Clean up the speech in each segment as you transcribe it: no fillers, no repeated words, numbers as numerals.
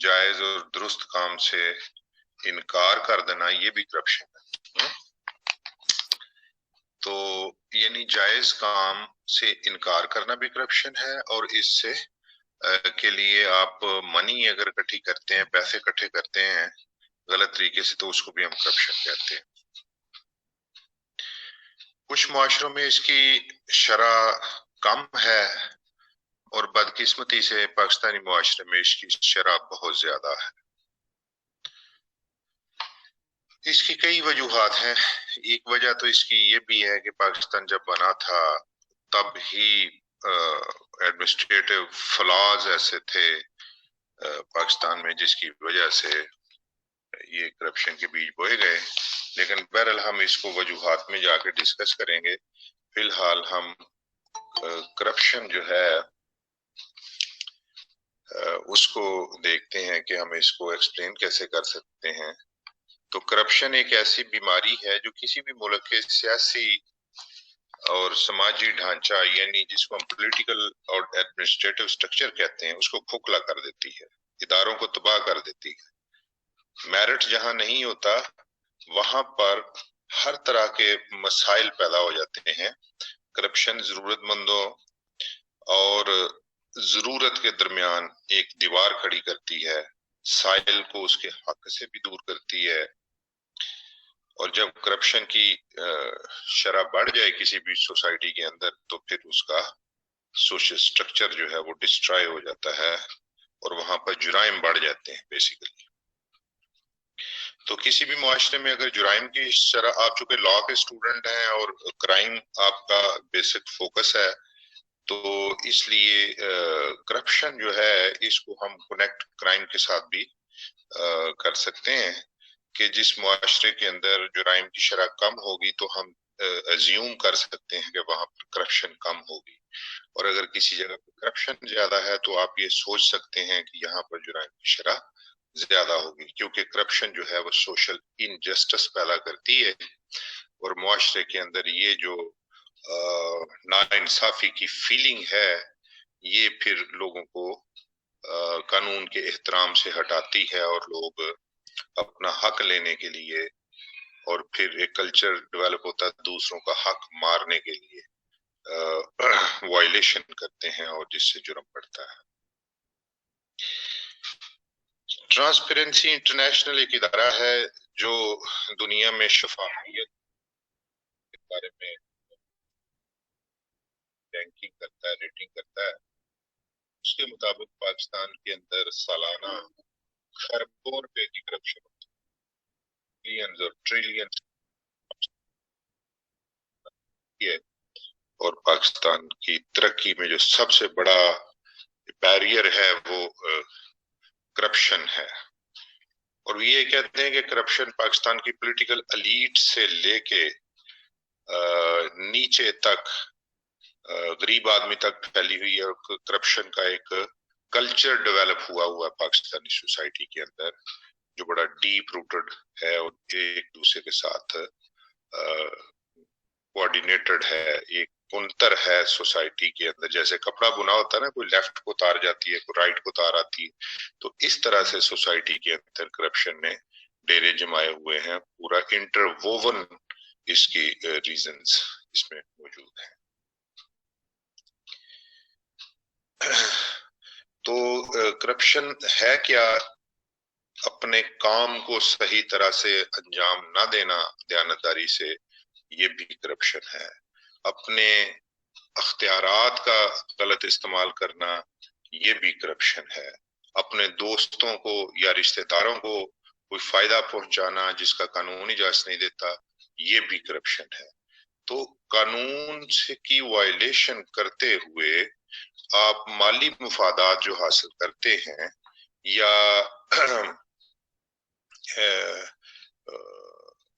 جائز اور درست کام سے انکار کر دینا یہ بھی کرپشن ہے. تو یعنی جائز کام سے انکار کرنا بھی کرپشن ہے، اور اس سے کے لیے آپ منی اگر اکٹھی کرتے ہیں، پیسے اکٹھے کرتے ہیں غلط طریقے سے، تو اس کو بھی ہم کرپشن کہتے ہیں. کچھ معاشروں میں اس کی شرح کم ہے، اور بدقسمتی سے پاکستانی معاشرے میں اس کی شرح بہت زیادہ ہے. اس کی کئی وجوہات ہیں. ایک وجہ تو اس کی یہ بھی ہے کہ پاکستان جب بنا تھا تب ہی ایڈمنسٹریٹو فلاز ایسے تھے پاکستان میں، جس کی وجہ سے یہ کرپشن کے بیج بوئے گئے. لیکن بہرحال ہم اس کو وجوہات میں جا کے ڈسکس کریں گے. فی الحال ہم کرپشن جو ہے اس کو دیکھتے ہیں کہ ہم اس کو ایکسپلین کیسے کر سکتے ہیں. تو کرپشن ایک ایسی بیماری ہے جو کسی بھی ملک کے سیاسی اور سماجی ڈھانچہ، یعنی جس کو ہم پولیٹیکل اور ایڈمنسٹریٹو سٹرکچر کہتے ہیں، اس کو کھوکھلا کر دیتی ہے، اداروں کو تباہ کر دیتی ہے. میرٹ جہاں نہیں ہوتا وہاں پر ہر طرح کے مسائل پیدا ہو جاتے ہیں. کرپشن ضرورت مندوں اور ضرورت کے درمیان ایک دیوار کھڑی کرتی ہے، سائل کو اس کے حق سے بھی دور کرتی ہے. اور جب کرپشن کی شرح بڑھ جائے کسی بھی سوسائٹی کے اندر، تو پھر اس کا سوشل سٹرکچر جو ہے وہ ڈسٹرائے ہو جاتا ہے، اور وہاں پر جرائم بڑھ جاتے ہیں بیسیکلی. تو کسی بھی معاشرے میں اگر جرائم کی شرح، آپ چونکہ لا کے اسٹوڈنٹ ہیں اور کرائم آپ کا بیسک فوکس ہے، تو اس لیے کرپشن جو ہے اس کو ہم کنیکٹ کرائم کے ساتھ بھی کر سکتے ہیں کہ جس معاشرے کے اندر جرائم کی شرح کم ہوگی تو ہم ازیوم کر سکتے ہیں کہ وہاں پر کرپشن کم ہوگی. اور اگر کسی جگہ پر کرپشن زیادہ ہے تو آپ یہ سوچ سکتے ہیں کہ یہاں پر جرائم کی شرح زیادہ ہوگی، کیونکہ کرپشن جو ہے وہ سوشل انجسٹس پیدا کرتی ہے، اور معاشرے کے اندر یہ جو ناانصافی کی فیلنگ ہے یہ پھر لوگوں کو قانون کے احترام سے ہٹاتی ہے، اور لوگ اپنا حق لینے کے لیے، اور پھر ایک کلچر ڈیولپ ہوتا ہے دوسروں کا حق مارنے کے لیے وائلیشن کرتے ہیں، اور جس سے جرم بڑھتا ہے. ٹرانسپیرنسی انٹرنیشنل ایک ادارہ ہے جو دنیا میں شفافیت کے بارے میں رینکنگ کرتا ہے، ریٹنگ کرتا ہے. اس کے مطابق پاکستان کے اندر سالانہ خربوں روپے کی کرپشن ہوتی ہے، بلینز اور ٹریلین. اور پاکستان کی ترقی میں جو سب سے بڑا بیریئر ہے وہ کرپشن ہے. اور یہ کہتے ہیں کہ کرپشن پاکستان کی پولیٹیکل ایلیٹ سے لے کے نیچے تک غریب آدمی تک پھیلی ہوئی ہے، اور کرپشن کا ایک کلچر ڈیولپ ہوا پاکستانی سوسائٹی کے اندر جو بڑا ڈیپ روٹڈ ہے، اور ایک دوسرے کے ساتھ کوآرڈینیٹڈ ہے، ایک منتر ہے سوسائٹی کے اندر. جیسے کپڑا بنا ہوتا ہے نا، کوئی لیفٹ کو تار جاتی ہے، کوئی رائٹ کو تار آتی ہے، تو اس طرح سے سوسائٹی کے اندر کرپشن نے ڈیرے جمائے ہوئے ہیں. پورا انٹرووون اس کی ریزنز اس میں موجود ہیں. تو کرپشن ہے کیا؟ اپنے کام کو صحیح طرح سے انجام نہ دینا دیانتداری سے، یہ بھی کرپشن ہے. اپنے اختیارات کا غلط استعمال کرنا، یہ بھی کرپشن ہے. اپنے دوستوں کو یا رشتہ داروں کو کوئی فائدہ پہنچانا جس کا قانون اجازت نہیں دیتا، یہ بھی کرپشن ہے. تو قانون کی وائلیشن کرتے ہوئے آپ مالی مفادات جو حاصل کرتے ہیں، یا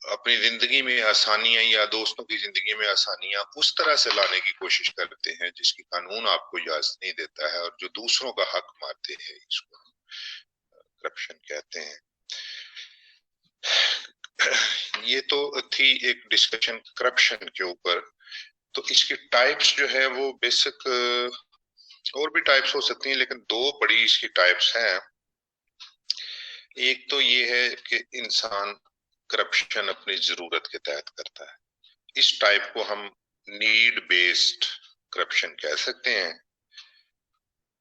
اپنی زندگی میں آسانیاں یا دوستوں کی زندگی میں آسانیاں اس طرح سے لانے کی کوشش کرتے ہیں جس کی قانون آپ کو اجازت نہیں دیتا ہے، اور جو دوسروں کا حق مارتے ہیں، اس کو کرپشن کہتے ہیں. یہ تو تھی ایک ڈسکشن کرپشن کے اوپر. تو اس کی ٹائپس جو ہے وہ بیسک اور بھی ٹائپس ہو سکتی ہیں، لیکن دو بڑی اس کی ٹائپس ہیں. ایک تو یہ ہے کہ انسان کرپشن اپنی ضرورت کے تحت کرتا ہے. اس ٹائپ کو ہم نیڈ بیسڈ کرپشن کہہ سکتے ہیں.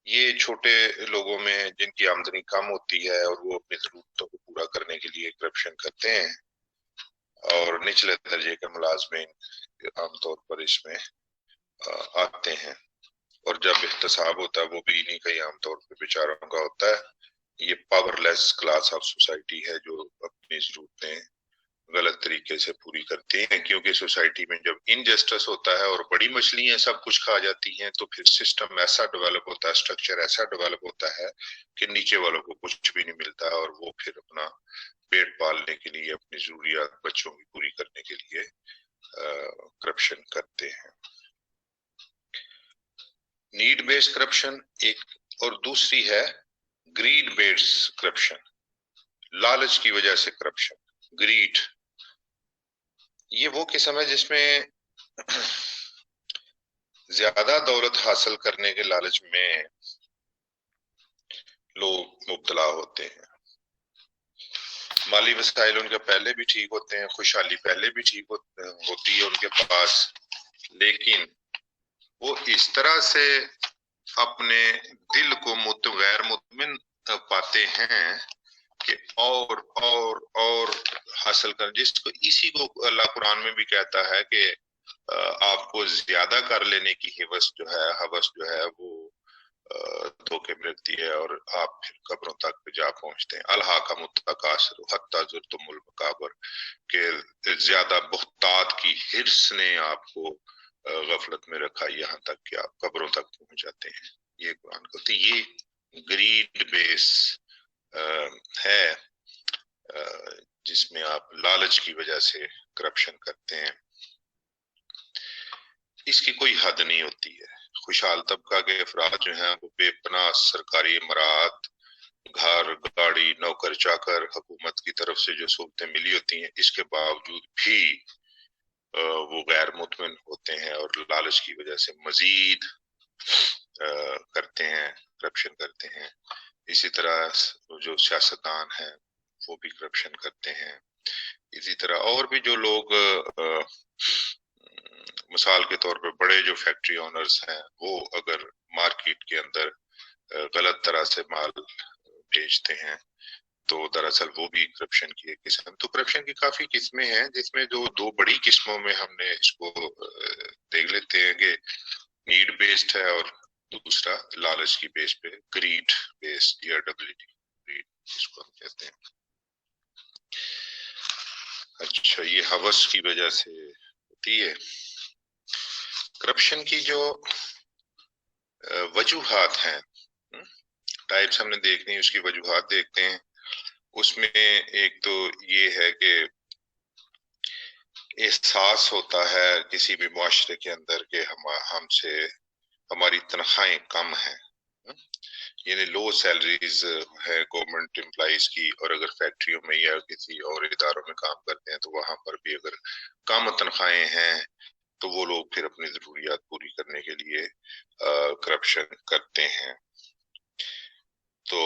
یہ چھوٹے لوگوں میں جن کی آمدنی کم ہوتی ہے اور وہ اپنی ضرورتوں کو پورا کرنے کے لیے کرپشن کرتے ہیں، اور نچلے درجے کے ملازمین عام طور پر اس میں آتے ہیں. اور جب احتساب ہوتا ہے وہ بھی انہیں کا ہی عام طور پہ بیچاروں کا ہوتا ہے. یہ power less class of society ہے جو اپنی ضرورتیں غلط طریقے سے پوری کرتے ہیں، کیونکہ سوسائٹی میں جب انجسٹس ہوتا ہے اور بڑی مچھلیاں سب کچھ کھا جاتی ہیں تو پھر سسٹم ایسا ڈیولپ ہوتا ہے، اسٹرکچر ایسا ڈیولپ ہوتا ہے کہ نیچے والوں کو کچھ بھی نہیں ملتا، اور وہ پھر اپنا پیٹ پالنے کے لیے، اپنی ضروریات بچوں کی پوری کرنے کے لیے کرپشن کرتے ہیں. نیڈ بیسڈ کرپشن ایک، اور دوسری ہے گریڈ بیسڈ کرپشن، لالچ کی وجہ سے کرپشن. گریڈ یہ وہ قسم ہے جس میں زیادہ دولت حاصل کرنے کے لالچ میں لوگ مبتلا ہوتے ہیں. مالی وسائل ان کے پہلے بھی ٹھیک ہوتے ہیں، خوشحالی پہلے بھی ٹھیک ہوتی ہے ان کے پاس، لیکن وہ اس طرح سے اپنے دل کو غیر مطمئن پاتے ہیں کہ اور حاصل کر، جس کو اسی کو اللہ قرآن میں بھی کہتا ہے کہ آپ کو زیادہ کر لینے کی ہوس جو ہے وہ دھوکے میں رکھتی ہے، اور آپ پھر قبروں تک جا پہنچتے ہیں. الہاکم التکاثر حتی زرتم المقابر، کہ زیادہ بہتات کی حرص نے آپ کو غفلت میں رکھا یہاں تک کہ آپ قبروں تک پہنچ جاتے ہیں. یہ قرآن کو یہ گریڈ بیس ہے جس میں آپ لالچ کی وجہ سے کرپشن کرتے ہیں. اس کی کوئی حد نہیں ہوتی ہے. خوشحال طبقہ کے افراد جو ہیں وہ بے پناہ سرکاری امارات، گھر، گاڑی، نوکر چاکر، حکومت کی طرف سے جو سہولتیں ملی ہوتی ہیں، اس کے باوجود بھی وہ غیر مطمئن ہوتے ہیں اور لالچ کی وجہ سے مزید کرتے ہیں، کرپشن کرتے ہیں. اسی طرح جو سیاستدان ہیں وہ بھی کرپشن کرتے ہیں. اسی طرح اور بھی جو لوگ مثال کے طور پہ بڑے جو فیکٹری اونرز ہیں، وہ اگر مارکیٹ کے اندر غلط طرح سے مال بیچتے ہیں تو دراصل وہ بھی کرپشن کی ایک قسم. تو کرپشن کی کافی قسمیں ہیں، جس میں جو دو بڑی قسموں میں ہم نے اس کو دیکھ لیتے ہیں کہ نیڈ بیسڈ ہے، اور دوسرا لالچ کی بیس پہ گریڈ بیسڈ یا ڈبلٹی اس کو ہم کہتے ہیں. اچھا، یہ ہوس کی وجہ سے ہوتی ہے. کرپشن کی جو وجوہات ہیں، ٹائپس ہم نے دیکھنی، اس کی وجوہات دیکھتے ہیں. اس میں ایک تو یہ ہے کہ احساس ہوتا ہے کسی بھی معاشرے کے اندر کہ ہم سے ہماری تنخواہیں کم ہیں، یعنی لو سیلریز ہے گورنمنٹ امپلائیز کی، اور اگر فیکٹریوں میں یا کسی اور اداروں میں کام کرتے ہیں تو وہاں پر بھی اگر کم تنخواہیں ہیں تو وہ لوگ پھر اپنی ضروریات پوری کرنے کے لیے کرپشن کرتے ہیں. تو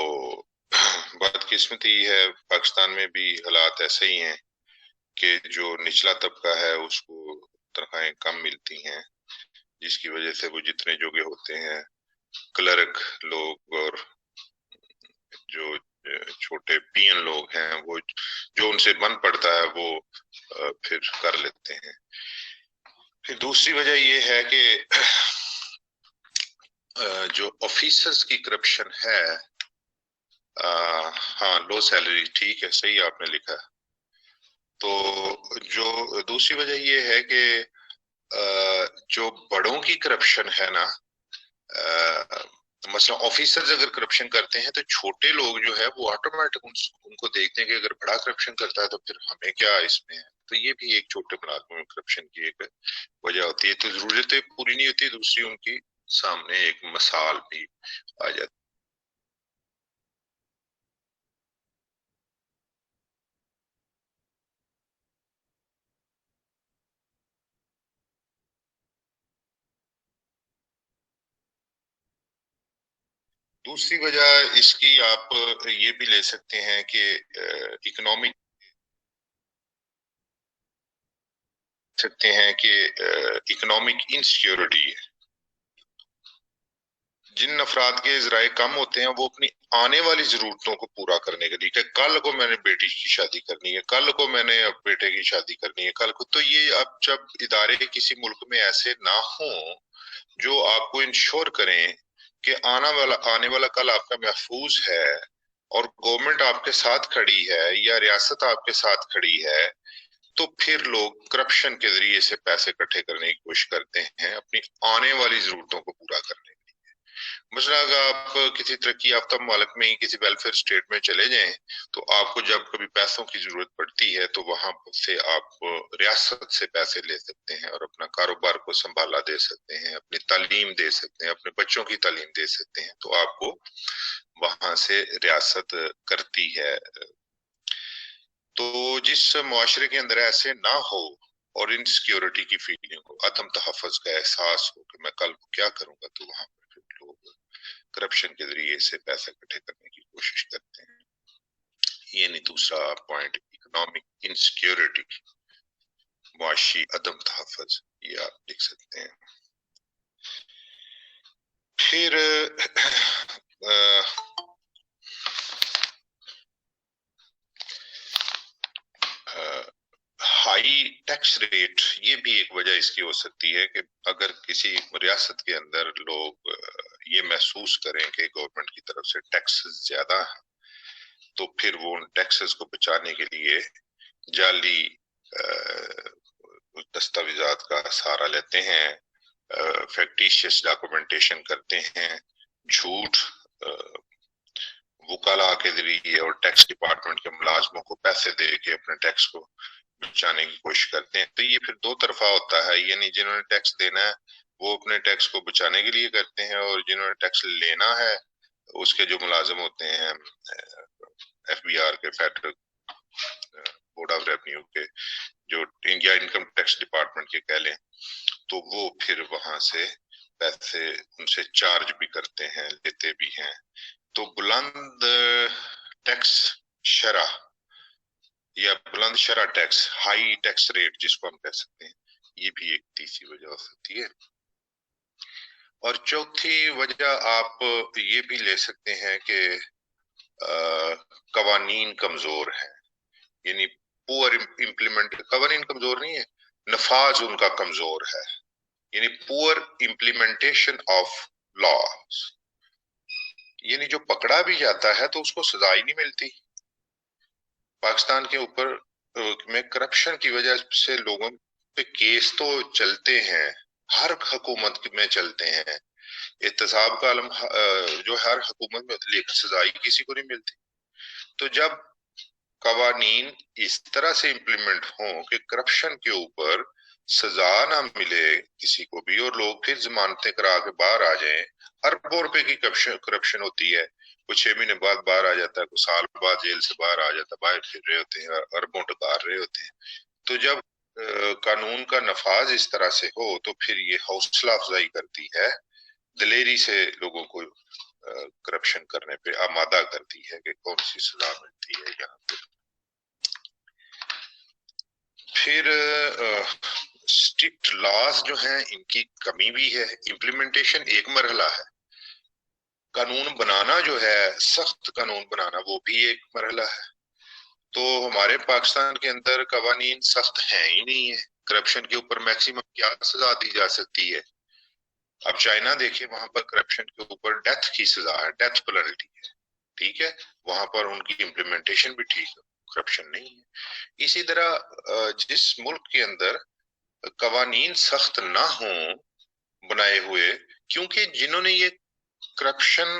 بدقسمتی ہے پاکستان میں بھی حالات ایسے ہی ہیں کہ جو نچلا طبقہ ہے اس کو تنخواہیں کم ملتی ہیں، جس کی وجہ سے وہ جتنے جوگے ہوتے ہیں، کلرک لوگ اور جو چھوٹے پین لوگ ہیں، وہ جو ان سے بن پڑتا ہے وہ پھر کر لیتے ہیں. پھر دوسری وجہ یہ ہے کہ جو آفیسرز کی کرپشن ہے، ہاں لو سیلری ٹھیک ہے، صحیح آپ نے لکھا. تو جو دوسری وجہ یہ ہے کہ جو بڑوں کی کرپشن ہے نا، مثلا آفیسرز اگر کرپشن کرتے ہیں تو چھوٹے لوگ جو ہے وہ آٹومیٹک ان کو دیکھتے ہیں کہ اگر بڑا کرپشن کرتا ہے تو پھر ہمیں کیا اس میں ہے. تو یہ بھی ایک چھوٹے ملازموں میں کرپشن کی ایک وجہ ہوتی ہے. تو ضرورتیں پوری نہیں ہوتی، دوسری ان کی سامنے ایک مثال بھی آ جاتی. دوسری وجہ اس کی آپ یہ بھی لے سکتے ہیں کہ اکنامک انسیکیورٹی ہے. جن افراد کے ذرائع کم ہوتے ہیں وہ اپنی آنے والی ضرورتوں کو پورا کرنے کے لیے کہ کل کو میں نے بیٹی کی شادی کرنی ہے، کل کو میں نے بیٹے کی شادی کرنی ہے، کل کو، تو یہ اب جب ادارے کسی ملک میں ایسے نہ ہوں جو آپ کو انشور کریں کہ آنے والا کل آپ کا محفوظ ہے اور گورنمنٹ آپ کے ساتھ کھڑی ہے یا ریاست آپ کے ساتھ کھڑی ہے، تو پھر لوگ کرپشن کے ذریعے سے پیسے اکٹھے کرنے کی کوشش کرتے ہیں اپنی آنے والی ضرورتوں کو پورا کرنے کے لیے. مثلا اگر آپ کسی ترقی یافتہ ملک میں ہی کسی ویلفیئر اسٹیٹ میں چلے جائیں تو آپ کو جب کبھی پیسوں کی ضرورت پڑتی ہے تو وہاں سے آپ ریاست سے پیسے لے سکتے ہیں اور اپنا کاروبار کو سنبھالا دے سکتے ہیں، اپنی تعلیم دے سکتے ہیں، اپنے بچوں کی تعلیم دے سکتے ہیں، تو آپ کو وہاں سے ریاست کرتی ہے. تو جس معاشرے کے اندر ایسے نہ ہو اور انسیکیورٹی کی فیلنگ ہو، عدم تحفظ کا احساس ہو کہ میں کل کو کیا کروں گا، تو وہاں پر پھر لوگ کرپشن کے ذریعے سے پیسے اکٹھے کرنے کی کوشش کرتے ہیں. یعنی دوسرا پوائنٹ اکنامک انسیکیورٹی، معاشی عدم تحفظ، یہ آپ لکھ سکتے ہیں. پھر ہائی ٹیکس ریٹ، یہ بھی ایک وجہ اس کی ہو سکتی ہے کہ اگر کسی ریاست کے اندر لوگ یہ محسوس کریں کہ گورنمنٹ کی طرف سے ٹیکسز زیادہ ہیں تو پھر وہ ان ٹیکسز کو بچانے کے لیے جعلی دستاویزات کا سہارا لیتے ہیں، فیکٹیشیس ڈاکومنٹیشن کرتے ہیں، جھوٹ وکلاء کے ذریعے اور ٹیکس ڈپارٹمنٹ کے ملازموں کو پیسے دے کے اپنے ٹیکس کو بچانے کی کوشش کرتے ہیں. تو یہ پھر دو طرفہ ہوتا ہے، یعنی جنہوں نے ٹیکس دینا ہے وہ اپنے ٹیکس کو بچانے کے لیے کرتے ہیں، اور جنہوں نے ٹیکس لینا ہے اس کے جو ملازم ہوتے ہیں ایف بی آر کے، فیڈرل بورڈ آف ریونیو کے، جو انڈیا انکم ٹیکس ڈپارٹمنٹ کے کہہ لیں، تو وہ پھر وہاں سے پیسے ان سے چارج بھی کرتے ہیں، لیتے بھی ہیں. تو بلند ٹیکس شرح یا بلند شرح ٹیکس، ہائی ٹیکس ریٹ جس کو ہم کہہ سکتے ہیں، یہ بھی ایک تیسری وجہ ہو سکتی ہے. اور چوتھی وجہ آپ یہ بھی لے سکتے ہیں کہ قوانین کمزور ہیں، یعنی پور امپلیمنٹ، قوانین کمزور نہیں ہے، نفاذ ان کا کمزور ہے، یعنی پور امپلیمنٹیشن آف لاز، یعنی جو پکڑا بھی جاتا ہے تو اس کو سزا ہی نہیں ملتی. پاکستان کے اوپر میں کرپشن کی وجہ سے لوگوں پہ کیس تو چلتے ہیں، ہر حکومت میں چلتے ہیں، احتساب کا عالم جو ہر حکومت میں، لیکن سزا ہی کسی کو نہیں ملتی. تو جب قوانین اس طرح سے امپلیمنٹ ہوں کہ کرپشن کے اوپر سزا نہ ملے کسی کو بھی، اور لوگ پھر ضمانتیں کرا کے باہر آ جائیں، اربوں روپے کی کرپشن ہوتی ہے، کوئی 6 مہینے بعد باہر آ جاتا ہے، کوئی سال بعد جیل سے باہر آ جاتا ہے، باہر پھر رہے ہوتے ہیں، اربوں ڈکار رہے ہوتے ہیں. تو جب قانون کا نفاذ اس طرح سے ہو تو پھر یہ حوصلہ افزائی کرتی ہے، دلیری سے لوگوں کو کرپشن کرنے پہ آمادہ کرتی ہے کہ کون سی سزا ملتی ہے یہاں پہ. پھر اسٹرکٹ لاز جو ہیں ان کی کمی بھی ہے، امپلیمنٹیشن ایک مرحلہ ہے، قانون بنانا جو ہے، سخت قانون بنانا، وہ بھی ایک مرحلہ ہے. تو ہمارے پاکستان کے اندر قوانین سخت ہیں ہی نہیں ہے. کرپشن کے اوپر میکسیمم کیا سزا دی جا سکتی ہے؟ اب چائنا دیکھیں، وہاں پر کرپشن کے اوپر ڈیتھ کی سزا ہے، ڈیتھ پینلٹی ہے، ٹھیک ہے، وہاں پر ان کی امپلیمنٹیشن بھی ٹھیک ہے، کرپشن نہیں ہے. اسی طرح جس ملک کے اندر قوانین سخت نہ ہوں بنائے ہوئے، کیونکہ جنہوں نے یہ کرپشن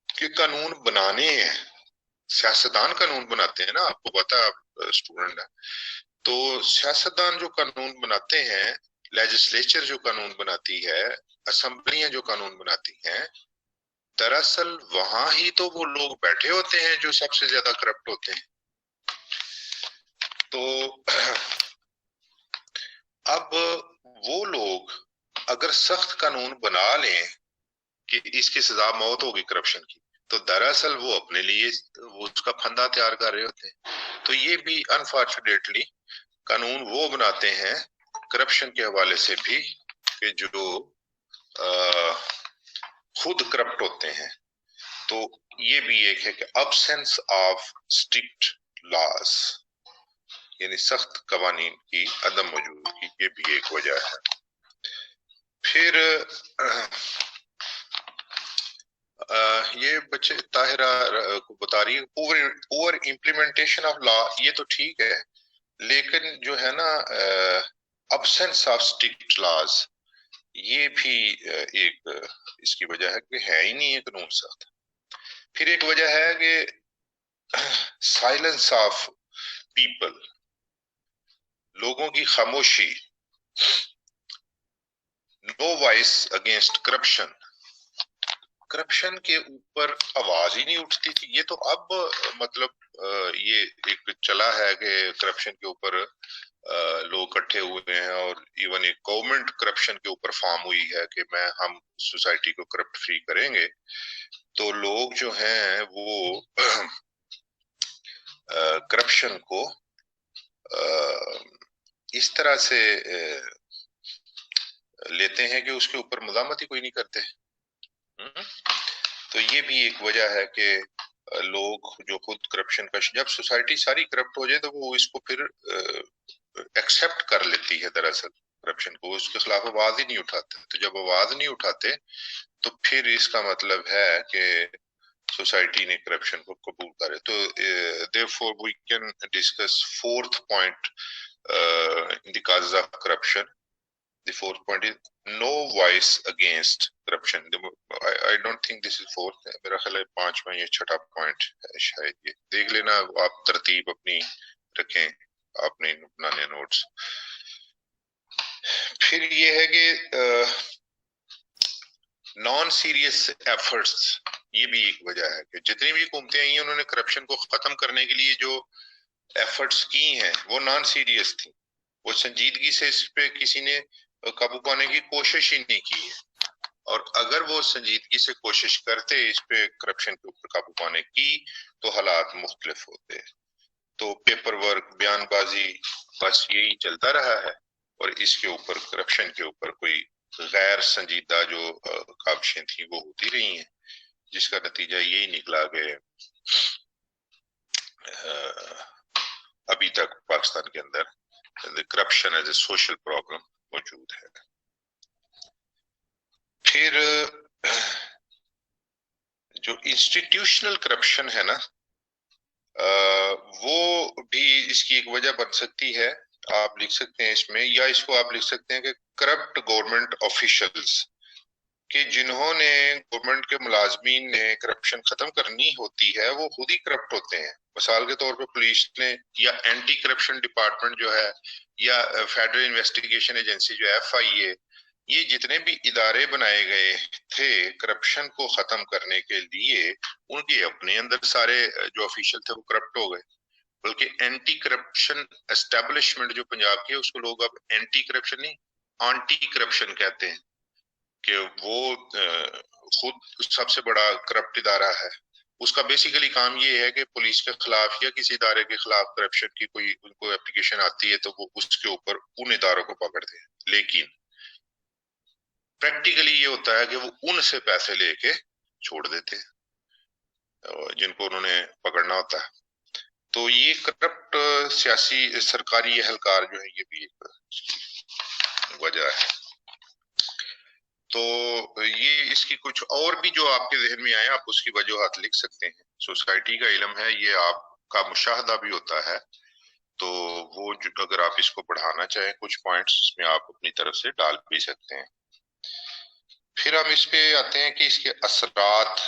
کے قانون بنانے ہیں، سیاستدان قانون بناتے ہیں نا، آپ کو پتا اسٹوڈنٹ ہے، تو سیاستدان جو قانون بناتے ہیں، لیجسلیچر جو قانون بناتی ہے، اسمبلیاں جو قانون بناتی ہیں، دراصل وہاں ہی تو وہ لوگ بیٹھے ہوتے ہیں جو سب سے زیادہ کرپٹ ہوتے ہیں. تو اب وہ لوگ اگر سخت قانون بنا لیں کہ اس کی سزا موت ہوگی کرپشن کی، تو دراصل وہ اپنے لیے وہ اس کا پھندا تیار کر رہے ہوتے ہیں. تو یہ بھی انفارچونیٹلی قانون وہ بناتے ہیں کرپشن کے حوالے سے بھی کہ جو خود کرپٹ ہوتے ہیں. تو یہ بھی ایک ہے کہ absence آف اسٹرکٹ لاز، یعنی سخت قوانین کی عدم موجودگی، یہ بھی ایک وجہ ہے. پھر یہ بچے طاہرہ کو بتا رہی ہے اوور امپلیمنٹیشن آف لا، یہ تو ٹھیک ہے، لیکن جو ہے نا absence آف اسٹرکٹ لاز، یہ بھی ایک اس کی وجہ ہے کہ ہے ہی نہیں ہے قانون سخت. پھر ایک وجہ ہے کہ سائلنس آف پیپل، لوگوں کی خاموشی. No voice against corruption, corruption کے اوپر آواز ہی نہیں اٹھتی تھی. یہ تو اب مطلب یہ ایک چلا ہے کہ کرپشن کے اوپر لوگ اکٹھے ہوئے ہیں، اور ایون ایک گورنمنٹ کرپشن کے اوپر فارم ہوئی ہے کہ ہم سوسائٹی کو کرپٹ فری کریں گے. تو لوگ جو ہیں وہ کرپشن کو اس طرح سے لیتے ہیں کہ اس کے اوپر مزاحمت ہی کوئی نہیں کرتے. تو یہ بھی ایک وجہ ہے کہ لوگ جو خود کرپشن کا، جب سوسائٹی ساری کرپٹ ہو جائے تو وہ اس کو پھر ایکسپٹ کر لیتی ہے دراصل کرپشن کو، اس کے خلاف آواز ہی نہیں اٹھاتے. تو جب آواز نہیں اٹھاتے تو پھر اس کا مطلب ہے کہ سوسائٹی نے کرپشن کو قبول کرے. تو therefore we can discuss fourth point in the causes of corruption. The fourth point is no voice against corruption. I don't think this is fourth. میرا خیال ہے پانچواں یا چھٹا پوائنٹ ہے شاید. یہ دیکھ لینا آپ، ترتیب اپنی رکھیں، اپنے بنانے نوٹس. پھر یہ ہے کہ نان سیریس ایفرٹس، یہ بھی ایک وجہ ہے کہ جتنی بھی حکومتیں آئی ہیں انہوں نے کرپشن کو ختم کرنے کے لیے جو ایفرٹس کی ہیں وہ نان سیریس تھی. وہ سنجیدگی سے اس پہ کسی نے قابو پانے کی کوشش ہی نہیں کی ہے. اور اگر وہ سنجیدگی سے کوشش کرتے اس پہ کرپشن کے اوپر قابو پانے کی تو حالات مختلف ہوتے. تو پیپر ورک، بیان بازی، بس یہی چلتا رہا ہے، اور اس کے اوپر کرپشن کے اوپر کوئی غیر سنجیدہ جو کاوشیں تھیں وہ ہوتی رہی ہیں، جس کا نتیجہ یہی نکلا کہ ابھی تک پاکستان کے اندر corruption as a social problem موجود ہے. پھر جو انسٹیٹیوشنل کرپشن ہے نا، وہ بھی اس کی ایک وجہ بن سکتی ہے. آپ لکھ سکتے ہیں اس میں، یا اس کو آپ لکھ سکتے ہیں کہ کرپٹ گورنمنٹ آفیشلز، کہ جنہوں نے گورنمنٹ کے ملازمین نے کرپشن ختم کرنی ہوتی ہے وہ خود ہی کرپٹ ہوتے ہیں. مثال کے طور پہ پولیس نے، یا اینٹی کرپشن ڈپارٹمنٹ جو ہے، یا فیڈرل انویسٹیگیشن ایجنسی جو ہے FIA، یہ جتنے بھی ادارے بنائے گئے تھے کرپشن کو ختم کرنے کے لیے، ان کے اپنے اندر سارے جو آفیشل تھے وہ کرپٹ ہو گئے. بلکہ اینٹی کرپشن اسٹیبلشمنٹ جو پنجاب کی ہے اس کو لوگ اب اینٹی کرپشن نہیں، آنٹی کرپشن کہتے ہیں، کہ وہ خود سب سے بڑا کرپٹ ادارہ ہے. اس کا بیسیکلی کام یہ ہے کہ پولیس کے خلاف یا کسی ادارے کے خلاف کرپشن کی کوئی ان کو اپلیکیشن آتی ہے تو وہ اس کے اوپر ان اداروں کو پکڑتے ہیں. لیکن پریکٹیکلی یہ ہوتا ہے کہ وہ ان سے پیسے لے کے چھوڑ دیتے ہیں جن کو انہوں نے پکڑنا ہوتا ہے. تو یہ کرپٹ سیاسی سرکاری اہلکار جو ہے، یہ بھی ایک وجہ ہے. تو یہ اس کی کچھ اور بھی جو آپ کے ذہن میں آئے آپ اس کی وجوہات لکھ سکتے ہیں. سوسائٹی کا علم ہے، یہ آپ کا مشاہدہ بھی ہوتا ہے، تو وہ اگر آپ اس کو بڑھانا چاہیں کچھ پوائنٹس اس میں آپ اپنی طرف سے ڈال بھی سکتے ہیں. پھر ہم اس پہ آتے ہیں کہ اس کے اثرات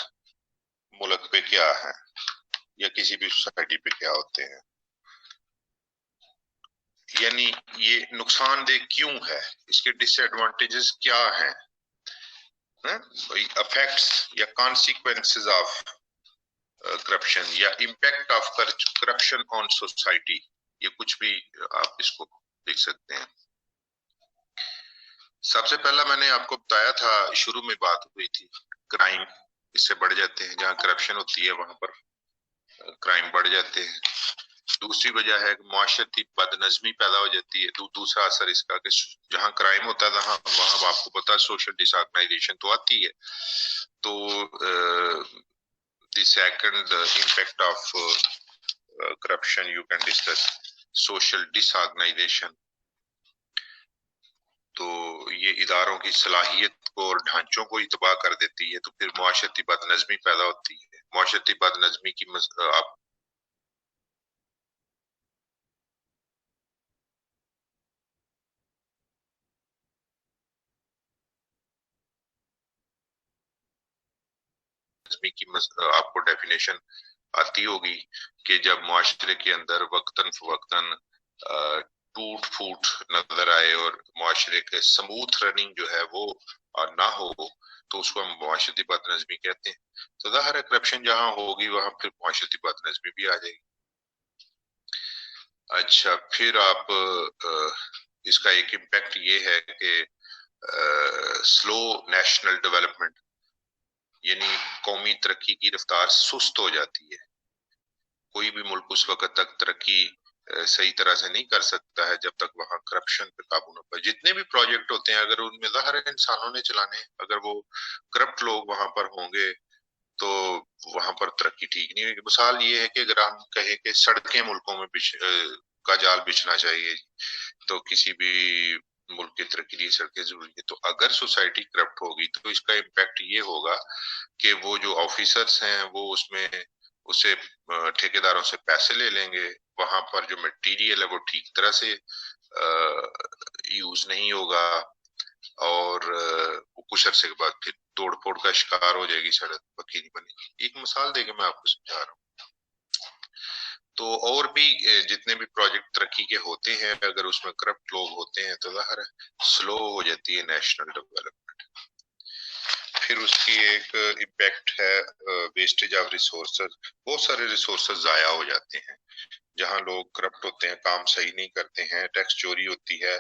ملک پہ کیا ہیں یا کسی بھی سوسائٹی پہ کیا ہوتے ہیں، یعنی یہ نقصان دہ کیوں ہے، اس کے ڈس ایڈوانٹیجز کیا ہیں، افیکٹس یا کانسیکوینسز آف کرپشن یا impact of corruption on society, یہ کچھ بھی آپ اس کو دیکھ سکتے ہیں. سب سے پہلا میں نے آپ کو بتایا تھا، شروع میں بات ہوئی تھی، کرائم اس سے بڑھ جاتے ہیں، جہاں کرپشن ہوتی ہے وہاں پر کرائم بڑھ جاتے ہیں۔ دوسری وجہ ہے کہ معاشرتی بد نظمی پیدا ہو جاتی ہے۔ دوسرا اثر اس کا کہ جہاں کرائم ہوتا ہے وہاں آپ کو پتا سوشل ڈس آرگنائزیشن تو آتی ہے۔ تو the second impact of corruption you can discuss social disorganization۔ تو یہ اداروں کی صلاحیت کو اور ڈھانچوں کو ہی تباہ کر دیتی ہے، تو پھر معاشرتی بد نظمی پیدا ہوتی ہے۔ معاشرتی بد نظمی کی آپ آپ کو ڈیفینیشن آتی ہوگی کہ جب معاشرے کے اندر وقتاً فوقتاً ٹوٹ پھوٹ نظر آئے اور معاشرے کے سموتھ رننگ جو ہے وہ نہ ہو تو اس کو ہم معاشرتی بد نظمی کہتے ہیں۔ تو ظاہر ہے کرپشن جہاں ہوگی وہاں پھر معاشرتی بد نظمی بھی آ جائے گی۔ اچھا، پھر آپ اس کا ایک امپیکٹ یہ ہے کہ سلو نیشنل ڈیولپمنٹ، یعنی قومی ترقی کی رفتار سست ہو جاتی ہے۔ کوئی بھی ملک اس وقت تک ترقی صحیح طرح سے نہیں کر سکتا ہے جب تک وہاں کرپشن پہ قابو نہ پائے۔ جتنے بھی پروجیکٹ ہوتے ہیں اگر ان میں ظاہر ہے انسانوں نے چلانے، اگر وہ کرپٹ لوگ وہاں پر ہوں گے تو وہاں پر ترقی ٹھیک نہیں ہوگی۔ مثال یہ ہے کہ اگر ہم کہیں کہ سڑکیں ملکوں میں کا جال بچھنا چاہیے، تو کسی بھی ملک کی ترقی کے لیے سڑکیں ضروری ہے۔ تو اگر سوسائٹی کرپٹ ہوگی تو اس کا امپیکٹ یہ ہوگا کہ وہ جو آفیسرز ہیں وہ اس میں اسے ٹھیکیداروں سے پیسے لے لیں گے، وہاں پر جو مٹیریل ہے وہ ٹھیک طرح سے یوز نہیں ہوگا، اور کچھ عرصے کے بعد پھر توڑ پھوڑ کا شکار ہو جائے گی، سڑک پکی نہیں بنے گی۔ ایک مثال دے کے میں آپ کو سمجھا رہا ہوں۔ تو اور بھی جتنے بھی پروجیکٹ ترقی کے ہوتے ہیں اگر اس میں کرپٹ لوگ ہوتے ہیں تو ظاہر ہے سلو ہو جاتی ہے نیشنل ڈیولپمنٹ۔ پھر اس کی ایک امپیکٹ ہے ویسٹیج آف ریسورسز، بہت سارے ریسورسز ضائع ہو جاتے ہیں جہاں لوگ کرپٹ ہوتے ہیں، کام صحیح نہیں کرتے ہیں، ٹیکس چوری ہوتی ہے،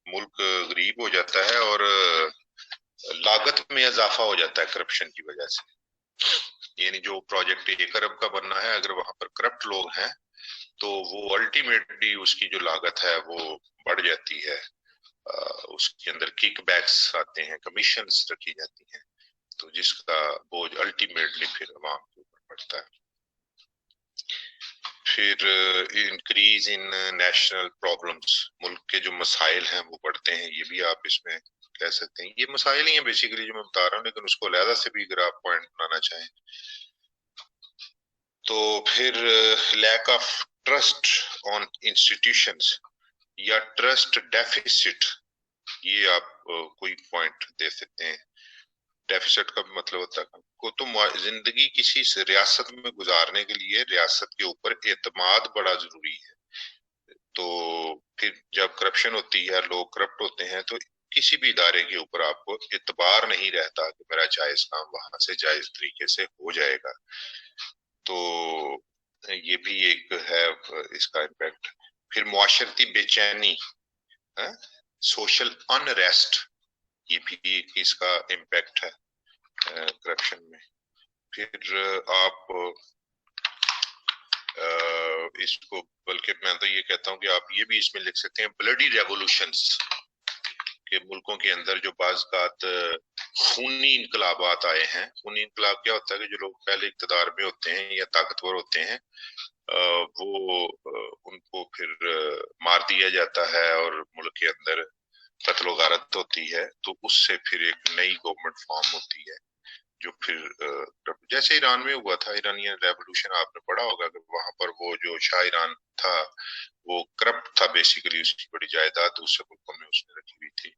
ملک غریب ہو جاتا ہے اور لاگت میں اضافہ ہو جاتا ہے کرپشن کی وجہ سے۔ یعنی جو پروجیکٹ 1 ارب کا بننا ہے اگر وہاں پر کرپٹ لوگ ہیں تو وہ الٹیمیٹلی اس کی جو لاگت ہے وہ بڑھ جاتی ہے، اس کے اندر کک بیکس آتے ہیں، کمیشنز رکھی جاتی ہیں، تو جس کا بوجھ الٹیمیٹلی پھر عوام کے اوپر پڑتا ہے۔ پھر انکریز ان نیشنل پرابلمس، ملک کے جو مسائل ہیں وہ بڑھتے ہیں، یہ بھی آپ اس میں کہہ سکتے ہیں۔ یہ مسائل ہی ہیں بیسیکلی جو میں بتا رہا ہوں، لیکن اس کو علیحدہ سے بھی اگر آپ پوائنٹ بنانا چاہیں تو پھر lack of trust on institutions یا ٹرسٹ ڈیفیسٹ، یہ آپ کوئی پوائنٹ دے سکتے ہیں۔ ڈیفیسٹ کا مطلب ہوتا ہے کو تو زندگی کسی ریاست میں گزارنے کے لیے ریاست کے اوپر اعتماد بڑا ضروری ہے۔ تو پھر جب کرپشن ہوتی ہے، لوگ کرپٹ ہوتے ہیں، تو کسی بھی ادارے کے اوپر آپ کو اعتبار نہیں رہتا کہ میرا جائز کام وہاں سے جائز طریقے سے ہو جائے گا۔ تو یہ بھی ایک ہے اس کا امپیکٹ۔ پھر معاشرتی بے چینی، سوشل انریسٹ، یہ بھی اس کا امپیکٹ ہے کرپشن میں۔ پھر آپ اس کو بلکہ میں تو یہ کہتا ہوں کہ آپ یہ بھی اس میں لکھ سکتے ہیں بلڈی ریولوشنز، کہ ملکوں کے اندر جو بعض اوقات خونی انقلابات آئے ہیں۔ خونی انقلاب کیا ہوتا ہے کہ جو لوگ پہلے اقتدار میں ہوتے ہیں یا طاقتور ہوتے ہیں وہ ان کو پھر مار دیا جاتا ہے اور ملک کے اندر قتل و غارت ہوتی ہے، تو اس سے پھر ایک نئی گورنمنٹ فارم ہوتی ہے جو پھر جیسے ایران میں ہوا تھا، ایرانین ریولوشن آپ نے پڑھا ہوگا کہ وہاں پر وہ جو شاہ ایران تھا وہ کرپٹ تھا، بیسیکلی اس کی بڑی جائیداد دوسرے ملکوں میں اس نے رکھی ہوئی تھی،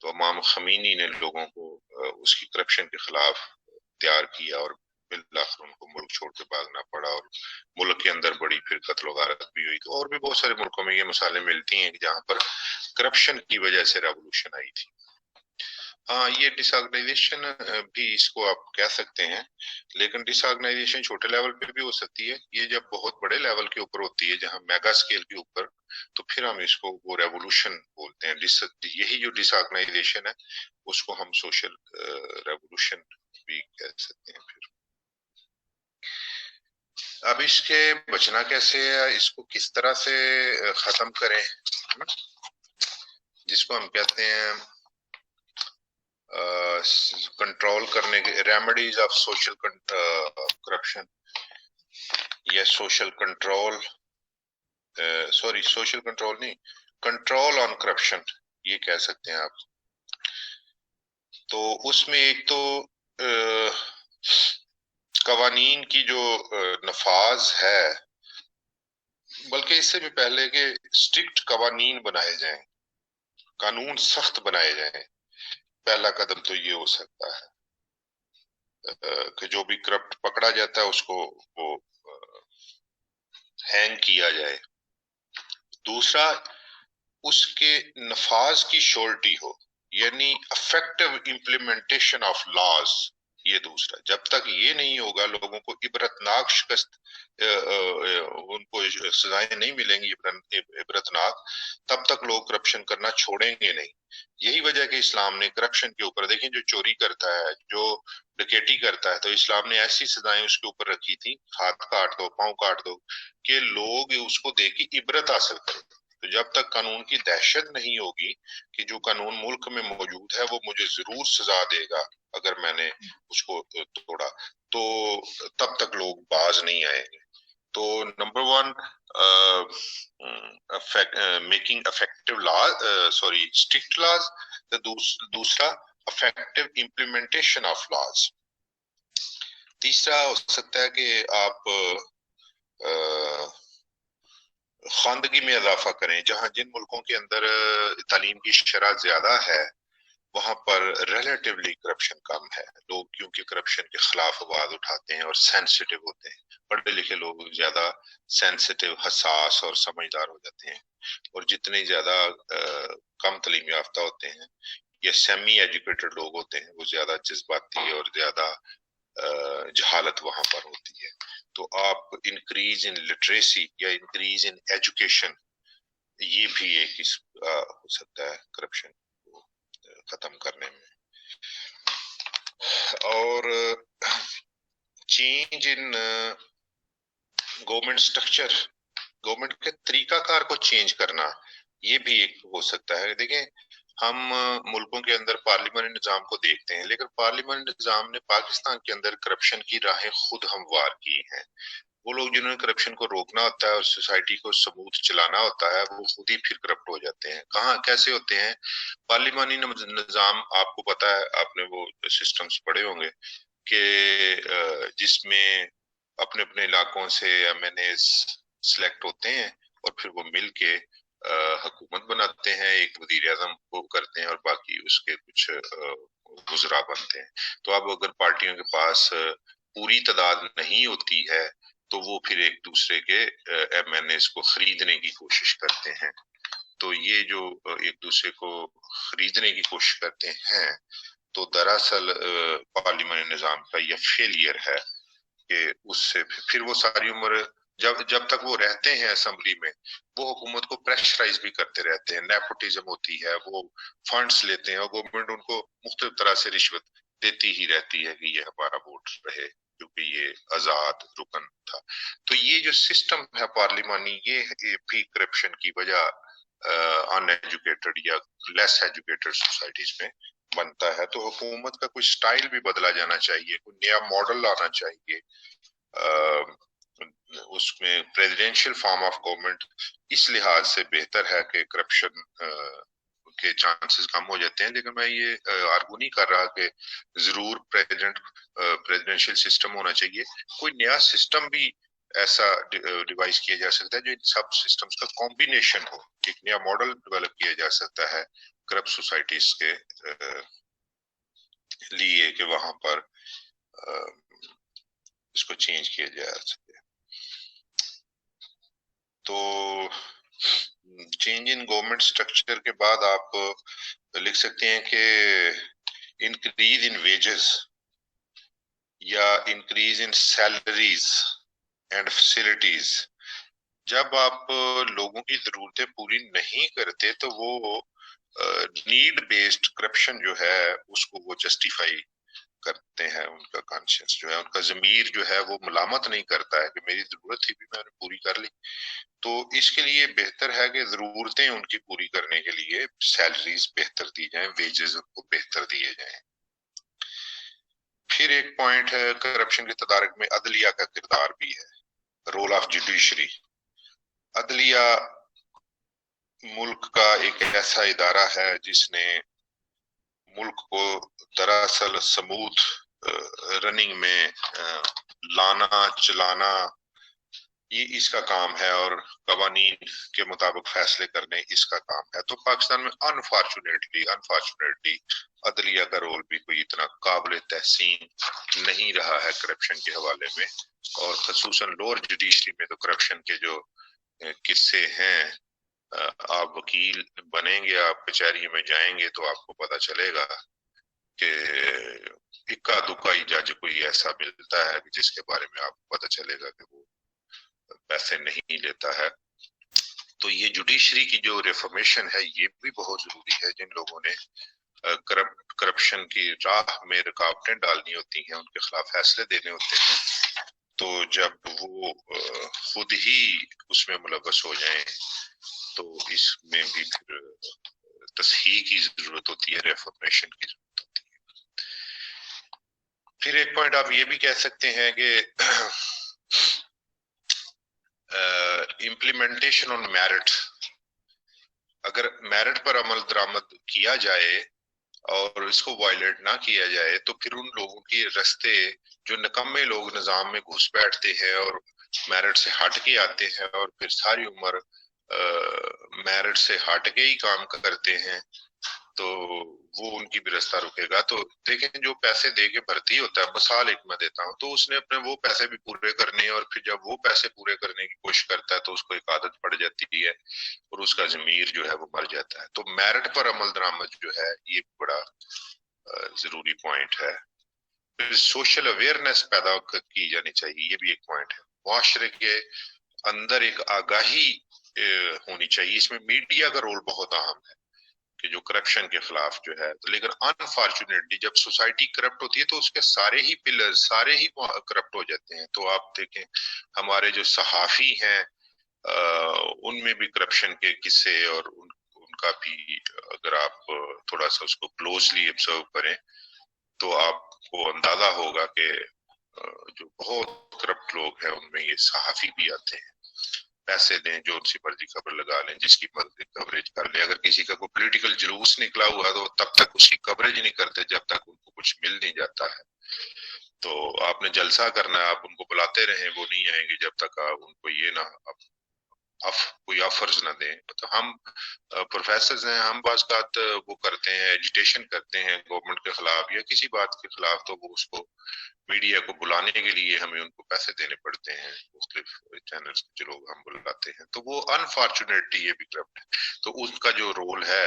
تو امام خمینی نے لوگوں کو اس کی کرپشن کے خلاف تیار کیا اور بالآخر ان کو ملک چھوڑ کے بھاگنا پڑا اور ملک کے اندر بڑی پھر قتل و غارت بھی ہوئی۔ تو اور بھی بہت سارے ملکوں میں یہ مثالیں ملتی ہیں کہ جہاں پر کرپشن کی وجہ سے ریولوشن آئی تھی۔ ہاں، یہ ڈس آرگنائزیشن بھی اس کو آپ کہہ سکتے ہیں، لیکن ڈس آرگنائزیشن چھوٹے لیول پہ بھی ہو سکتی ہے۔ یہ جب بہت بڑے لیول کے اوپر ہوتی ہے جہاں میگا اسکیل کے اوپر، تو پھر ہم اس کو وہ ریولوشن بولتے ہیں۔ یہی جو ڈس آرگنائزیشن ہے اس کو ہم سوشل ریولوشن بھی کہہ سکتے ہیں. پھر اب اس کے بچنا کیسے ہے, اس کو کس طرح سے ختم کریں, جس کو ہم کہتے ہیں کنٹرول کرنے کے ریمیڈیز آف سوشل کرپشن یا social control, sorry social control نہیں, کنٹرول آن کرپشن یہ کہہ سکتے ہیں آپ. تو اس میں ایک تو قوانین کی جو نفاذ ہے, بلکہ اس سے بھی پہلے کہ اسٹرکٹ قوانین بنائے جائیں, قانون سخت بنائے جائیں. پہلا قدم تو یہ ہو سکتا ہے کہ جو بھی کرپٹ پکڑا جاتا ہے اس کو وہ ہینگ کیا جائے. دوسرا, اس کے نفاذ کی شورٹی ہو, یعنی افیکٹو امپلیمنٹیشن آف لاز. یہ دوسرا, جب تک یہ نہیں ہوگا لوگوں کو عبرتناک شکست, ان کو سزائیں نہیں ملیں گی عبرتناک, تب تک لوگ کرپشن کرنا چھوڑیں گے نہیں. یہی وجہ کہ اسلام نے کرپشن کے اوپر, دیکھیں جو چوری کرتا ہے, جو ڈکیٹی کرتا ہے, تو اسلام نے ایسی سزائیں اس کے اوپر رکھی تھی, ہاتھ کاٹ دو, پاؤں کاٹ دو, کہ لوگ اس کو دیکھ کے عبرت حاصل کریں. تو جب تک قانون کی دہشت نہیں ہوگی کہ جو قانون ملک میں موجود ہے وہ مجھے ضرور سزا دے گا اگر میں نے اس کو توڑا, تو تب تک لوگ باز نہیں آئیں گے. تو number one, making effective laws, sorry strict laws. دوسرا افیکٹو امپلیمنٹیشن آف لاز. تیسرا ہو سکتا ہے کہ آپ خواندگی میں اضافہ کریں. جہاں جن ملکوں کے اندر تعلیم کی شرح زیادہ ہے وہاں پر ریلیٹیولی کرپشن کم ہے. لوگ کیونکہ کرپشن کے خلاف آواز اٹھاتے ہیں اور سینسیٹیو ہوتے ہیں. پڑھے لکھے لوگ زیادہ سینسیٹیو, حساس اور سمجھدار ہو جاتے ہیں, اور جتنے زیادہ کم تعلیم یافتہ ہوتے ہیں یا سیمی ایجوکیٹڈ لوگ ہوتے ہیں وہ زیادہ جذباتی اور زیادہ جہالت وہاں پر ہوتی ہے. تو آپ انکریز ان لٹریسی یا انکریز ان ایجوکیشن, یہ بھی ایک ہو سکتا ہے کرپشن کو ختم کرنے میں. اور change in government structure, government کے طریقہ کار کو چینج کرنا, یہ بھی ایک ہو سکتا ہے. دیکھیں ہم ملکوں کے اندر پارلیمانی نظام کو دیکھتے ہیں, لیکن پارلیمانی نظام نے پاکستان کے اندر کرپشن کی راہیں خود ہموار کی ہیں. وہ لوگ جنہوں نے کرپشن کو روکنا ہوتا ہے اور سوسائٹی کو سموتھ چلانا ہوتا ہے وہ خود ہی پھر کرپٹ ہو جاتے ہیں. کہاں کیسے ہوتے ہیں؟ پارلیمانی نظام, آپ کو پتا ہے, آپ نے وہ سسٹمز پڑھے ہوں گے کہ جس میں اپنے اپنے علاقوں سے ایم این ایز سلیکٹ ہوتے ہیں اور پھر وہ مل کے حکومت بناتے ہیں, ایک وزیر اعظم کو کرتے ہیں اور باقی اس کے کچھ وزراء بنتے ہیں. تو اب اگر پارٹیوں کے پاس پوری تعداد نہیں ہوتی ہے تو وہ پھر ایک دوسرے کے ایم این ایز کو خریدنے کی کوشش کرتے ہیں. تو یہ جو ایک دوسرے کو خریدنے کی کوشش کرتے ہیں تو دراصل پارلیمانی نظام کا یہ فیلئر ہے کہ اس سے پھر وہ ساری عمر جب تک وہ رہتے ہیں اسمبلی میں وہ حکومت کو پریشرائز بھی کرتے رہتے ہیں. نیپوٹزم ہوتی ہے, وہ فنڈز لیتے ہیں اور گورنمنٹ ان کو مختلف طرح سے رشوت دیتی ہی رہتی ہے کہ یہ ہمارا ووٹ رہے, کیونکہ یہ آزاد رکن تھا. تو یہ جو سسٹم ہے پارلیمانی, یہ بھی کرپشن کی وجہ ان ایجوکیٹڈ یا لیس ایجوکیٹڈ سوسائٹیز میں بنتا ہے. تو حکومت کا کوئی سٹائل بھی بدلا جانا چاہیے, کوئی نیا ماڈل آنا چاہیے. اس میں پریزیڈینشیل فارم آف گورنمنٹ اس لحاظ سے بہتر ہے کہ کرپشن کے چانسز کم ہو جاتے ہیں. لیکن میں یہ آرگو نہیں کر رہا کہ ضرور پریزیڈینشیل سسٹم ہونا چاہیے. کوئی نیا سسٹم بھی ایسا ڈیوائز کیا جا سکتا ہے جو ان سب سسٹمز کا کمبینیشن ہو. ایک نیا ماڈل ڈیولپ کیا جا سکتا ہے کرپٹ سوسائٹیز کے لیے کہ وہاں پر اس کو چینج کیا جا سکے. تو چینج ان گورنمنٹ اسٹرکچر کے بعد آپ لکھ سکتے ہیں کہ انکریز ان ویجز یا increase in salaries and facilities. جب آپ لوگوں کی ضرورتیں پوری نہیں کرتے تو وہ نیڈ بیسڈ کرپشن جو ہے اس کو وہ جسٹیفائی کرتے ہیں، ان کا کانشیس جو ہے، ان کا ضمیر جو ہے وہ ملامت نہیں کرتا ہے کہ میری ضرورت تھی بھی میں نے پوری کر لی. تو اس کے لیے بہتر ہے کہ ضرورتیں ان کی پوری کرنے کے لیے سیلریز بہتر دی جائیں، ویجز ان کو بہتر دیے جائیں. پھر ایک پوائنٹ ہے کرپشن کے تدارک میں عدلیہ کا کردار بھی ہے، رول آف جوڈیشری. عدلیہ ملک کا ایک ایسا ادارہ ہے جس نے ملک کو دراصل سموتھ رننگ میں لانا چلانا، یہ اس کا کام ہے، اور قوانین کے مطابق فیصلے کرنے اس کا کام ہے. تو پاکستان میں انفارچونیٹلی عدلیہ کا رول بھی کوئی اتنا قابل تحسین نہیں رہا ہے کرپشن کے حوالے میں، اور خصوصاً لوور جوڈیشری میں تو کرپشن کے جو قصے ہیں، آپ وکیل بنیں گے، آپ کچہری میں جائیں گے تو آپ کو پتہ چلے گا کہ اکا دکا ہی جج کوئی ایسا ملتا ہے جس کے بارے میں آپ کو پتہ چلے گا کہ وہ پیسے نہیں لیتا ہے. تو یہ جوڈیشری کی جو ریفارمیشن ہے یہ بھی بہت ضروری ہے. جن لوگوں نے کرپشن کی راہ میں رکاوٹیں ڈالنی ہوتی ہیں، ان کے خلاف فیصلے دینے ہوتے ہیں، تو جب وہ خود ہی اس میں ملوث ہو جائیں تو اس میں بھی پھر تصحیح کی ضرورت ہوتی ہے، ریفارمیشن کی ضرورت ہوتی ہے. پھر ایک پوائنٹ آپ یہ بھی کہہ سکتے ہیں کہ امپلیمنٹیشن آن میرٹ، اگر میرٹ پر عمل درآمد کیا جائے اور اس کو وائلیٹ نہ کیا جائے تو پھر ان لوگوں کی رستے، جو نکمے لوگ نظام میں گھس بیٹھتے ہیں اور میرٹ سے ہٹ کے آتے ہیں اور پھر ساری عمر میرٹ سے ہٹ کے ہی کام کرتے ہیں، تو وہ ان کی بھی رستہ رکے گا. تو دیکھیں جو پیسے دے کے بھرتی ہوتا ہے، مثال ایک میں دیتا ہوں، تو اس نے اپنے وہ پیسے بھی پورے کرنے ہیں، اور پھر جب وہ پیسے پورے کرنے کی کوشش کرتا ہے تو اس کو ایک عادت پڑ جاتی ہے اور اس کا ضمیر جو ہے وہ مر جاتا ہے. تو میرٹ پر عمل درآمد جو ہے یہ بڑا ضروری پوائنٹ ہے. پھر سوشل اویئرنیس پیدا کی جانی چاہیے، یہ بھی ایک پوائنٹ ہے. معاشرے کے اندر ایک آگاہی ہونی چاہیے. اس میں میڈیا کا رول بہت اہم ہے کہ جو کرپشن کے خلاف جو ہے، لیکن انفارچونیٹلی جب سوسائٹی کرپٹ ہوتی ہے تو اس کے سارے ہی پلر سارے ہی کرپٹ ہو جاتے ہیں. تو آپ دیکھیں ہمارے جو صحافی ہیں ان میں بھی کرپشن کے قصے، اور ان کا بھی اگر آپ تھوڑا سا اس کو کلوزلی آبزرو کریں تو آپ کو اندازہ ہوگا کہ جو بہت کرپٹ لوگ ہیں ان میں یہ صحافی بھی آتے ہیں. پیسے دیں، جو سی مرضی خبر لگا لیں، جس کی مرضی کوریج کر لیں. اگر کسی کا کوئی پولیٹیکل جلوس نکلا ہوا تو تب تک اس کی کوریج نہیں کرتے جب تک ان کو کچھ مل نہیں جاتا ہے. تو آپ نے جلسہ کرنا ہے، آپ ان کو بلاتے رہیں، وہ نہیں آئیں گے جب تک آپ ان کو یہ نہ کوئی آفرز نہ دیں. تو ہم پروفیسرز ہیں، ہم بعض اوقات وہ کرتے ہیں، ایجیٹیشن کرتے ہیں گورنمنٹ کے خلاف یا کسی بات کے خلاف، تو وہ اس کو میڈیا کو بلانے کے لیے ہمیں ان کو پیسے دینے پڑتے ہیں، مختلف چینلز جو لوگ ہم بلاتے ہیں. تو وہ انفارچونیٹلی یہ بھی کرپٹ ہے. تو اس کا جو رول ہے،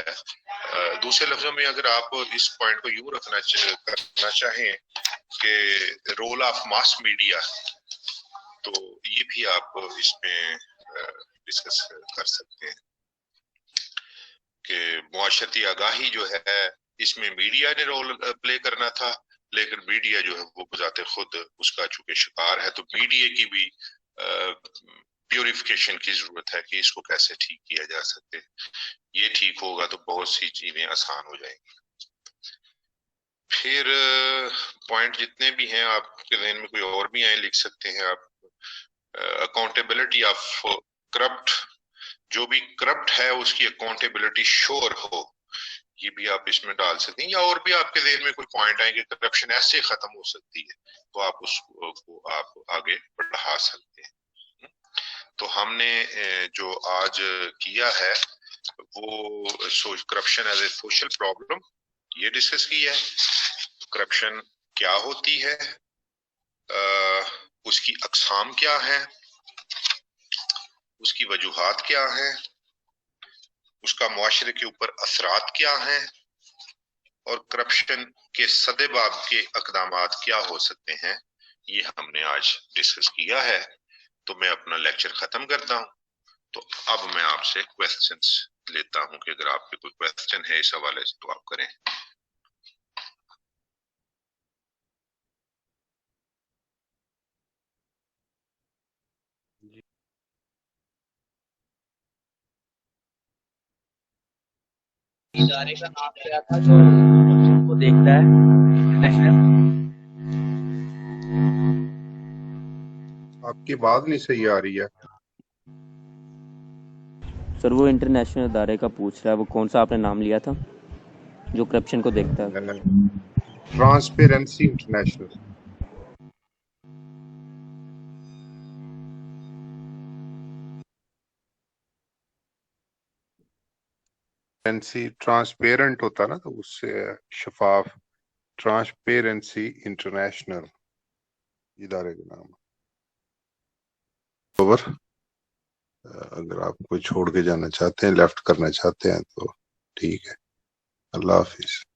دوسرے لفظوں میں اگر آپ اس پوائنٹ کو یوں کرنا چاہیں کہ رول آف ماس میڈیا، تو یہ بھی آپ اس میں ڈسکس کر سکتے ہیں کہ معاشرتی آگاہی جو ہے اس میں میڈیا نے رول پلے کرنا تھا، لیکن میڈیا جو ہے وہ بذات خود اس کا چونکہ شکار ہے، تو میڈیا کی بھی پیوریفیکیشن کی ضرورت ہے کہ اس کو کیسے ٹھیک کیا جا سکے. یہ ٹھیک ہوگا تو بہت سی چیزیں آسان ہو جائیں گی. پھر پوائنٹ جتنے بھی ہیں آپ کے ذہن میں کوئی اور بھی آئیں لکھ سکتے ہیں آپ. اکاؤنٹیبلٹی آف کرپٹ، جو بھی کرپٹ ہے اس کی اکاؤنٹیبلٹی شور ہو، یہ بھی آپ اس میں ڈال سکتے ہیں. یا اور بھی آپ کے ذہن میں کوئی پوائنٹ آئیں کہ کرپشن ایسے ختم ہو سکتی ہے تو آپ اس کو آپ آگے بڑھا سکتے ہیں. تو ہم نے جو آج کیا ہے وہ corruption as a social problem یہ ڈسکس کیا ہے. کرپشن کیا ہوتی ہے، اس کی اقسام کیا ہے، اس کی وجوہات کیا ہیں، اس کا معاشرے کے اوپر اثرات کیا ہیں، اور کرپشن کے سدباب کے اقدامات کیا ہو سکتے ہیں، یہ ہم نے آج ڈسکس کیا ہے. تو میں اپنا لیکچر ختم کرتا ہوں. تو اب میں آپ سے کویسچنز لیتا ہوں کہ اگر آپ کے کوئی کویسچن ہے اس حوالے سے تو آپ کریں. ادارے کا نام کیا تھا جو کرپشن کو دیکھتا ہے انٹرنیشنل؟ آپ کی بات نہیں صحیح آ رہی ہے. سر وہ انٹرنیشنل ادارے کا پوچھ رہا ہے، وہ کون سا آپ نے نام لیا تھا جو کرپشن کو دیکھتا ہے؟ Transparency international. ٹرانسپیرنٹ ہوتا نا تو اس سے شفاف. ٹرانسپیرنسی انٹرنیشنل ادارے کا نام. اوور. اگر آپ کو چھوڑ کے جانا چاہتے ہیں، لیفٹ کرنا چاہتے ہیں تو ٹھیک ہے. اللہ حافظ.